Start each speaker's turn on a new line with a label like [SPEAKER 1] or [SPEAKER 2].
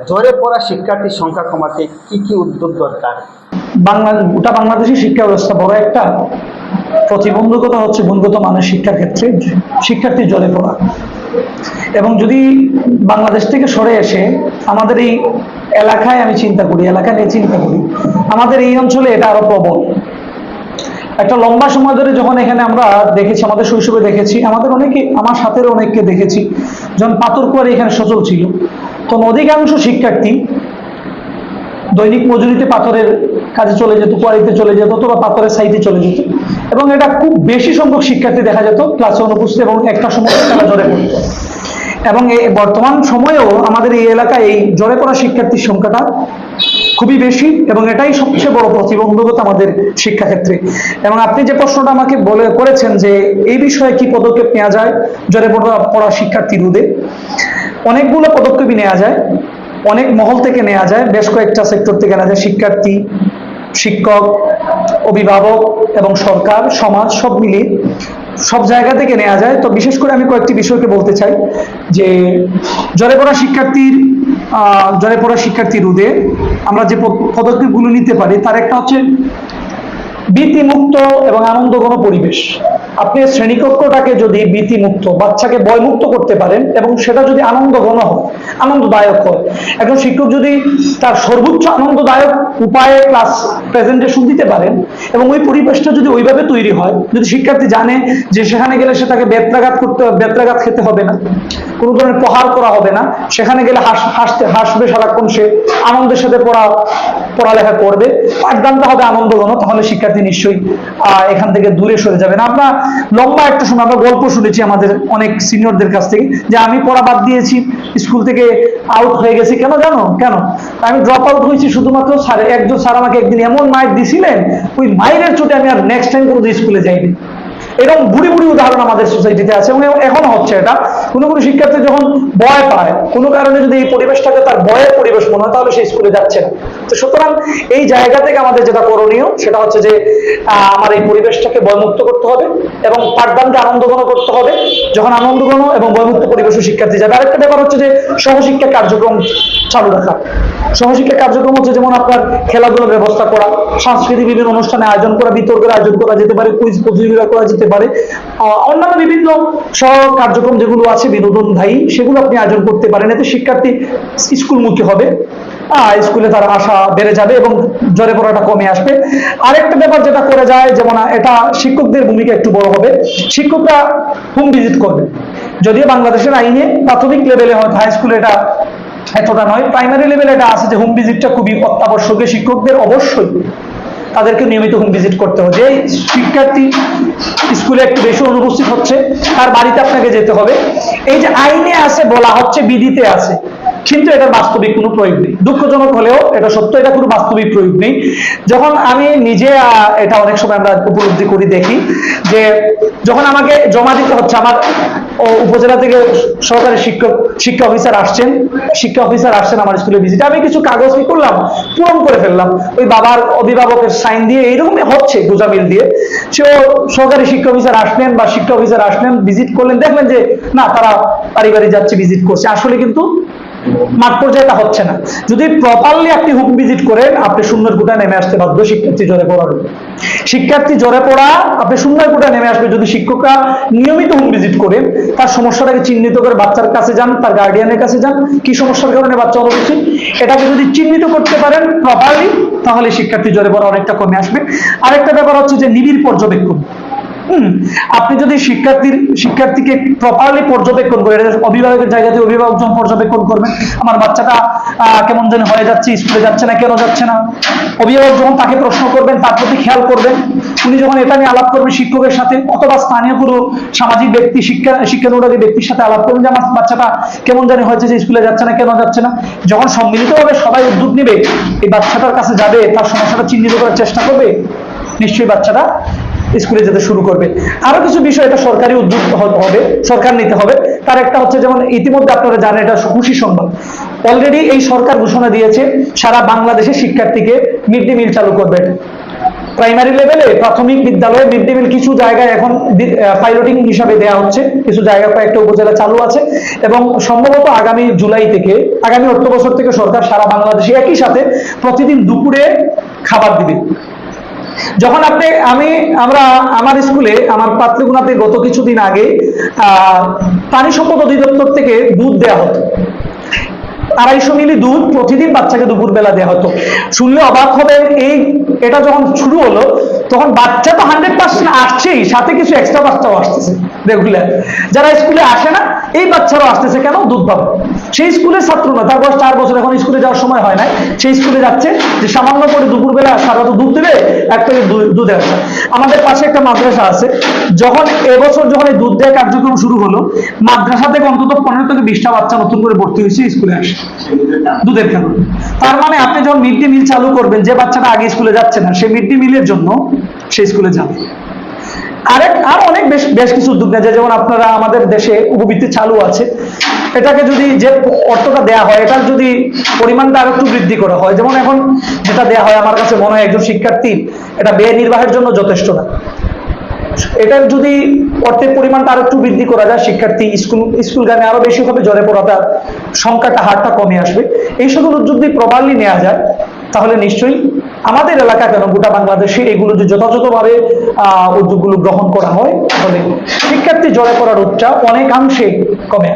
[SPEAKER 1] ঝরে পড়া শিক্ষার্থীর সংখ্যা কমাতে কি কি উদ্যোগ দরকার?
[SPEAKER 2] গোটা বাংলাদেশের শিক্ষা ব্যবস্থা বড় একটা প্রতিবন্ধকতা হচ্ছে গুণগত মানের শিক্ষার ক্ষেত্রে শিক্ষার্থী ঝরে পড়া। এবং যদি বাংলাদেশ থেকে সরে এসে আমাদের এই এলাকায় আমি চিন্তা করি, এলাকা নিয়ে চিন্তা করি, আমাদের এই অঞ্চলে এটা আরো প্রবল। একটা লম্বা সময় ধরে যখন এখানে আমরা দেখেছি, আমাদের শৈশবে দেখেছি, আমাদের অনেকে, আমার সাথে অনেককে দেখেছি, যখন পাথরকুয়ারি এখানে সচল ছিল, তখন অধিকাংশ শিক্ষার্থী দৈনিক মজুরিতে পাথরের কাজে চলে যেত, কোয়ারিতে চলে যেত, অথবা পাথরের সাইডে চলে যেত, এবং এটা খুব বেশি সংখ্যক শিক্ষার্থী দেখা যেত ক্লাসে অনুপস্থিত, এবং একটা সময় তারা ঝরে পড়ত। এবং বর্তমান সময়েও আমাদের এই এলাকায় এই ঝরে পড়া শিক্ষার্থীর সংখ্যাটা খুবই বেশি, এবং এটাই সবচেয়ে বড় প্রতিবন্ধকতা আমাদের শিক্ষাক্ষেত্রে। এবং আপনি যে প্রশ্নটা আমাকে করেছেন যে এই বিষয়ে কি পদক্ষেপ নেওয়া যায় ঝরে পড়া শিক্ষার্থী রোধে, অনেকগুলো পদক্ষেপই নেওয়া যায়, অনেক মহল থেকে নেওয়া যায়, বেশ কয়েকটা সেক্টর থেকে নেওয়া যায়। শিক্ষার্থী, শিক্ষক, অভিভাবক এবং সরকার, সমাজ, সব মিলিয়ে সব জায়গা থেকে নেওয়া যায়। তো বিশেষ করে আমি কয়েকটি বিষয়কে বলতে চাই যে ঝরে পড়া শিক্ষার্থী রোধে আমরা যে পদক্ষেপগুলো নিতে পারি, তার একটা হচ্ছে ভীতিমুক্ত এবং আনন্দঘন পরিবেশ। আপনি শ্রেণীকক্ষটাকে যদি ভীতিমুক্ত, বাচ্চাকে ভয়মুক্ত করতে পারেন, এবং সেটা যদি আনন্দঘন হয়, আনন্দদায়ক হয়, একজন শিক্ষক যদি তার সর্বোচ্চ আনন্দদায়ক উপায়ে ক্লাস প্রেজেন্টেশন দিতে পারেন, এবং ওই পরিবেশটা যদি ওইভাবে তৈরি হয়, যদি শিক্ষার্থী জানে যে সেখানে গেলে সে তাকে বেত্রাঘাত খেতে হবে না, কোনো ধরনের প্রহার করা হবে না, সেখানে গেলে হাসবে সারাক্ষণ, সে আনন্দের সাথে পড়ালেখা করবে, পাঠদানটা হবে আনন্দঘন, তাহলে শিক্ষার্থী নিশ্চয়ই এখান থেকে দূরে সরে যাবে না। আমরা লম্বা একটা সময় আমরা গল্প শুনেছি আমাদের অনেক সিনিয়রদের কাছ থেকে, যে আমি পড়া বাদ দিয়েছি, স্কুল থেকে আউট হয়ে গেছি, কেন জানো, কেন আমি ড্রপ আউট হয়েছি শুধুমাত্র একজন স্যার আমাকে একদিন এমন মাইর দিছিলেন, ওই মাইরের চোটে আমি আর নেক্সট টাইম কোনো স্কুলে যাইনি। এরকম বুড়ি উদাহরণ আমাদের সোসাইটিতে আছে, এবং এখনো হচ্ছে এটা। কোনো শিক্ষার্থী যখন ভয় পায়, কোনো কারণে যদি এই পরিবেশটাকে তার ভয়ের পরিবেশ মনে হয়, তাহলে সে স্কুলে যাচ্ছে না। তো সুতরাং এই জায়গা থেকে আমাদের যেটা করণীয়, সেটা হচ্ছে যে আমার এই পরিবেশটাকে ভয়মুক্ত করতে হবে, এবং পাঠদানকে আনন্দঘন করতে হবে। যখন আনন্দঘন এবং ভয়মুক্ত পরিবেশে শিক্ষার্থী যাবে। আরেকটা ব্যাপার হচ্ছে যে সহশিক্ষা কার্যক্রম চালু রাখা। সহশিক্ষা কার্যক্রম হচ্ছে যেমন আপনার খেলাধুলার ব্যবস্থা করা, সাংস্কৃতিক বিভিন্ন অনুষ্ঠানে আয়োজন করা, বিতর্কের আয়োজন করা যেতে পারে, কুইজ প্রতিযোগিতা করা যেতে পারে, অন্যান্য বিভিন্ন সহ কার্যক্রম যেগুলো আছে বিনোদনদায়ী, সেগুলো আপনি আয়োজন করতে পারেন। এতে শিক্ষার্থী স্কুলমুখী হবে, স্কুলে তার আশা বেড়ে যাবে, এবং ঝরে পড়াটা কমে আসবে। আরেকটা ব্যাপার যেটা করে যায়, যেমন এটা শিক্ষকদের ভূমিকা একটু বড় হবে, শিক্ষকরা হোম ভিজিট করবে। যদিও বাংলাদেশের আইনে প্রাথমিক লেভেলে হয়, হাই স্কুলে এটা এতটা নয়, প্রাইমারি লেভেলে এটা আছে যে হোম ভিজিটটা খুবই অত্যাবশ্যকীয়। শিক্ষকদের অবশ্যই তাদেরকে নিয়মিত হোম ভিজিট করতে হবে। যে শিক্ষার্থী স্কুলে একটু বেশি অনুপস্থিত হচ্ছে, তার বাড়িতে আপনাকে যেতে হবে। এই যে আইনে আছে, বলা হচ্ছে, বিধিতে আছে, কিন্তু এটার বাস্তবিক কোনো প্রয়োগ নেই। দুঃখজনক হলেও এটা সত্য, এটা কোনো বাস্তবিক প্রয়োগ নেই। যখন আমি নিজে এটা অনেক সময় আমরা উপলব্ধি করি, দেখি যে যখন আমাকে জমা দিতে হচ্ছে, আমার উপজেলা থেকে সহকারী শিক্ষা অফিসার আসছেন আমার স্কুলে ভিজিটে, আমি কিছু কাগজ কি করলাম, পূরণ করে ফেললাম, ওই বাবার অভিভাবকের সাইন দিয়ে, এইরকমই হচ্ছে গোজামিল দিয়ে। সেও সহকারী শিক্ষা অফিসার আসলেন বা শিক্ষা অফিসার আসলেন, ভিজিট করলেন, দেখলেন যে না, তারা বাড়ি যাচ্ছে, ভিজিট করছে, আসলে কিন্তু মাঠ পর্যায়ে তা হচ্ছে না। যদি প্রপারলি আপনি হোম ভিজিট করেন, আপনি শূন্যের কোটায় নেমে আসতে বাধ্য শিক্ষার্থী ঝরে পড়া আপনি শূন্যের কোটায় নেমে আসবে যদি শিক্ষকরা নিয়মিত হোম ভিজিট করেন, তার সমস্যাটাকে চিহ্নিত করে বাচ্চার কাছে যান, তার গার্ডিয়ানের কাছে যান, কি সমস্যার কারণে বাচ্চা অনুপস্থিত, এটাকে যদি চিহ্নিত করতে পারেন প্রপারলি, তাহলে শিক্ষার্থী ঝরে পড়া অনেকটা কমে আসবে। আরেকটা ব্যাপার হচ্ছে যে নিবিড় পর্যবেক্ষণ। আপনি যদি শিক্ষার্থীকে প্রপারলি পর্যবেক্ষণ করেন, অভিভাবকের জায়গা থেকে অভিভাবক যখন পর্যবেক্ষণ করবেন, আমার বাচ্চাটা কেমন যেন হয়ে যাচ্ছে, স্কুলে যাচ্ছে না, কেন যাচ্ছে না, অভিভাবক যখন তাকে প্রশ্ন করবেন, তার প্রতি খেয়াল করবেন, উনি যখন এটা নিয়ে আলাপ করবেন শিক্ষকের সাথে, অথবা স্থানীয় কোনো সামাজিক ব্যক্তি, শিক্ষানুরাগী ব্যক্তির সাথে আলাপ করবেন, যে আমার বাচ্চাটা কেমন জানি হয়েছে, যে স্কুলে যাচ্ছে না, কেন যাচ্ছে না। যখন সম্মিলিতভাবে সবাই উদ্যোগ নেবে, এই বাচ্চাটার কাছে যাবে, তার সমস্যাটা চিহ্নিত করার চেষ্টা করবে, নিশ্চয়ই বাচ্চাটা স্কুলে যেতে শুরু করবে। আরো কিছু বিষয়, এটা সরকারি উদ্যোগ হবে, সরকার নিতে হবে। তার একটা হচ্ছে, যেমন ইতিমধ্যে আপনারা জানেন, এটা খুশি সংবাদ, অলরেডি এই সরকার ঘোষণা দিয়েছে সারা বাংলাদেশে শিক্ষার্থীকে মিড ডে মিল চালু করবে। প্রাইমারি লেভেলে প্রাথমিক বিদ্যালয়ে মিড ডে মিল কিছু জায়গায় এখন পাইলটিং হিসাবে দেওয়া হচ্ছে, কিছু জায়গায় কয়েকটা উপজেলা চালু আছে, এবং সম্ভবত আগামী জুলাই থেকে, আগামী অর্থ বছর থেকে সরকার সারা বাংলাদেশে একই সাথে প্রতিদিন দুপুরে খাবার দিবে। যখন আমরা আমার স্কুলে, আমার পাতলিগুনাতে গত কিছুদিন আগে পানি সম্পদ অধিদপ্তর থেকে দুধ দেওয়া হতো, 250 মিলি দুধ প্রতিদিন বাচ্চাকে দুপুর বেলা দেওয়া হতো। শুনলে অবাক হবেন, এটা যখন শুরু হলো তখন বাচ্চা তো 100% আসছেই, সাথে কিছু এক্সট্রা বাচ্চাও আসতেছে রেগুলার, যারা স্কুলে আসে না এই বাচ্চারাও আসতেছে। কেন? দুধ পাবে। সেই স্কুলের ছাত্র না, তার বয়স 4 বছর, এখন স্কুলে যাওয়ার সময় হয় না, সেই স্কুলে যাচ্ছে যে সামান্য করে দুপুর বেলা সারা তো দুধ দেবে, এক প্যাকেট দুধের আছে। আমাদের পাশে একটা মাদ্রাসা আছে, যখন এবছর যখন এই দুধ দেওয়া কার্যক্রম শুরু হলো, মাদ্রাসা থেকে অন্তত 15 থেকে 20টা বাচ্চা নতুন করে ভর্তি হয়েছে স্কুলে আসে দুধের কারণে। তার মানে আপনি যখন মিড ডে মিল চালু করবেন, যে বাচ্চাটা আগে স্কুলে যাচ্ছে না সে মিড ডে মিলের জন্য সেই স্কুলে যাবে। আর অনেক বেশ কিছু উদ্যোগ নেওয়া যায়, যেমন আপনারা আমাদের দেশে উপবৃত্তি চালু আছে, এটাকে যদি যে অর্থটা দেওয়া হয় এটার যদি পরিমাণটা আরো একটু বৃদ্ধি করা হয়, যেমন এখন যেটা দেওয়া হয় আমার কাছে মনে হয় একজন শিক্ষার্থী এটা ব্যয় নির্বাহের জন্য যথেষ্ট না। এটার যদি অর্থের পরিমাণটা আরো একটু বৃদ্ধি করা যায়, শিক্ষার্থী স্কুল গানে আরো বেশি হবে, জ্বরে পড়াটা সংখ্যাটা হারটা কমে আসবে। এই সকল উদ্যোগ যদি প্রপারলি নেওয়া যায় তাহলে নিশ্চয়ই আমাদের এলাকা কেন গোটা বাংলাদেশে এগুলো যদি যথাযথভাবে উদ্যোগগুলো গ্রহণ করা হয় তাহলে শিক্ষার্থী জ্বরে পড়ার রোগটা অনেকাংশে কমে।